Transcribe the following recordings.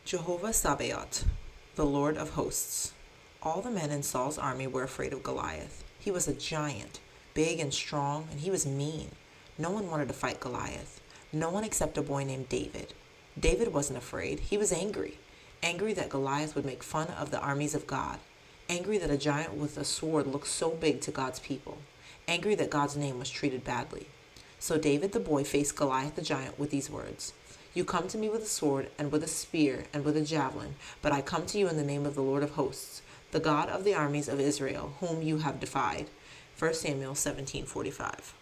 Jehovah Sabaoth, the Lord of hosts. All the men in Saul's army were afraid of Goliath. He was a giant, big and strong, and he was mean. No one wanted to fight Goliath. No one except a boy named David. David wasn't afraid. He was angry. Angry that Goliath would make fun of the armies of God. Angry that a giant with a sword looked so big to God's people. Angry that God's name was treated badly. So David the boy faced Goliath the giant with these words: "You come to me with a sword and with a spear and with a javelin, but I come to you in the name of the Lord of hosts, the God of the armies of Israel, whom you have defied." 1 Samuel 17:45.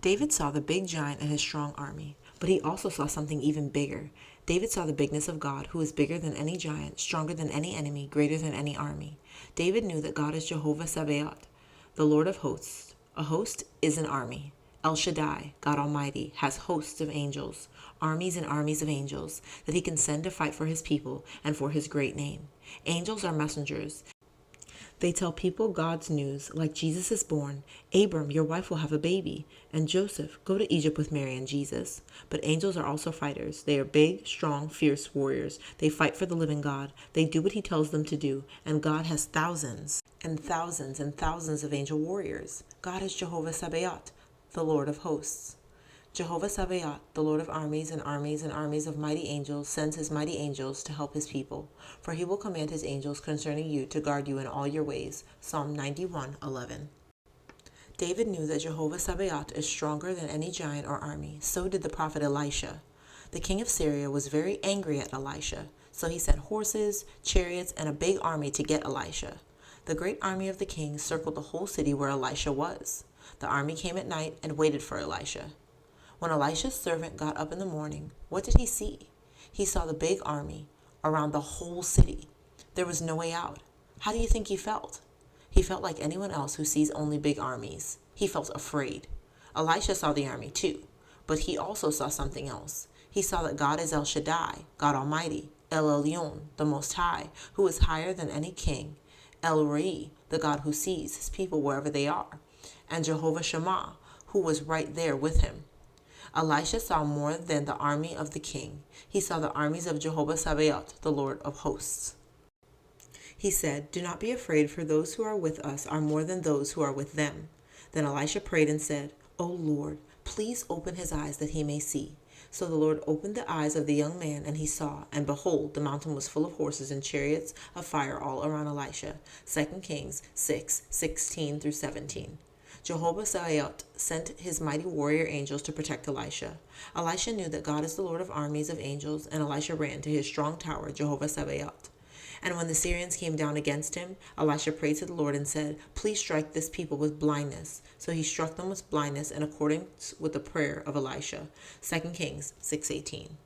David saw the big giant and his strong army, but he also saw something even bigger. David saw the bigness of God, who is bigger than any giant, stronger than any enemy, greater than any army. David knew that God is Jehovah Sabaoth, the Lord of hosts. A host is an army. El Shaddai, God Almighty, has hosts of angels, armies and armies of angels, that he can send to fight for his people and for his great name. Angels are messengers. They tell people God's news, like Jesus is born, Abram, your wife will have a baby, and Joseph, go to Egypt with Mary and Jesus. But angels are also fighters. They are big, strong, fierce warriors. They fight for the living God. They do what he tells them to do, and God has thousands and thousands and thousands of angel warriors. God is Jehovah Sabaoth, the Lord of hosts. Jehovah Sabaoth, the Lord of armies and armies and armies of mighty angels, sends his mighty angels to help his people. For he will command his angels concerning you to guard you in all your ways. Psalm 91:11. David knew that Jehovah Sabaoth is stronger than any giant or army. So did the prophet Elisha. The king of Syria was very angry at Elisha, so he sent horses, chariots, and a big army to get Elisha. The great army of the king circled the whole city where Elisha was. The army came at night and waited for Elisha. When Elisha's servant got up in the morning, what did he see? He saw the big army around the whole city. There was no way out. How do you think he felt? He felt like anyone else who sees only big armies. He felt afraid. Elisha saw the army too, but he also saw something else. He saw that God is El Shaddai, God Almighty, El Elyon, the Most High, who is higher than any king, El Roi, the God who sees his people wherever they are, and Jehovah Shammah, who was right there with him. Elisha saw more than the army of the king. He saw the armies of Jehovah Sabaoth, the Lord of hosts. He said, "Do not be afraid, for those who are with us are more than those who are with them." Then Elisha prayed and said, "O Lord, please open his eyes that he may see." So the Lord opened the eyes of the young man, and he saw, and behold, the mountain was full of horses and chariots of fire all around Elisha. 2 Kings 6:16-17. Jehovah Sabaoth sent his mighty warrior angels to protect Elisha. Elisha knew that God is the Lord of armies of angels, and Elisha ran to his strong tower, Jehovah Sabaoth. And when the Syrians came down against him, Elisha prayed to the Lord and said, "Please strike this people with blindness." So he struck them with blindness in accordance with the prayer of Elisha. 2 Kings 6:18.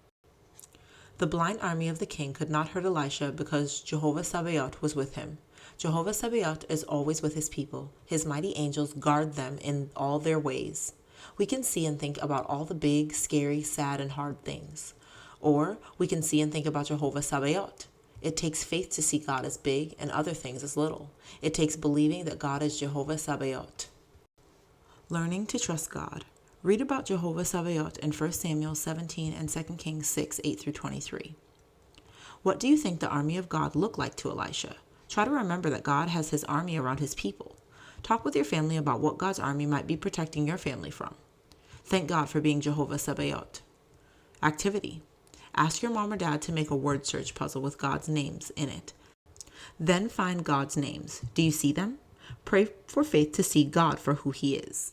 The blind army of the king could not hurt Elisha because Jehovah Sabaoth was with him. Jehovah Sabaoth is always with his people. His mighty angels guard them in all their ways. We can see and think about all the big, scary, sad, and hard things. Or we can see and think about Jehovah Sabaoth. It takes faith to see God as big and other things as little. It takes believing that God is Jehovah Sabaoth. Learning to trust God. Read about Jehovah Sabaoth in 1 Samuel 17 and 2 Kings 6:8-23. What do you think the army of God looked like to Elisha? Try to remember that God has his army around his people. Talk with your family about what God's army might be protecting your family from. Thank God for being Jehovah Sabaoth. Activity. Ask your mom or dad to make a word search puzzle with God's names in it. Then find God's names. Do you see them? Pray for faith to see God for who he is.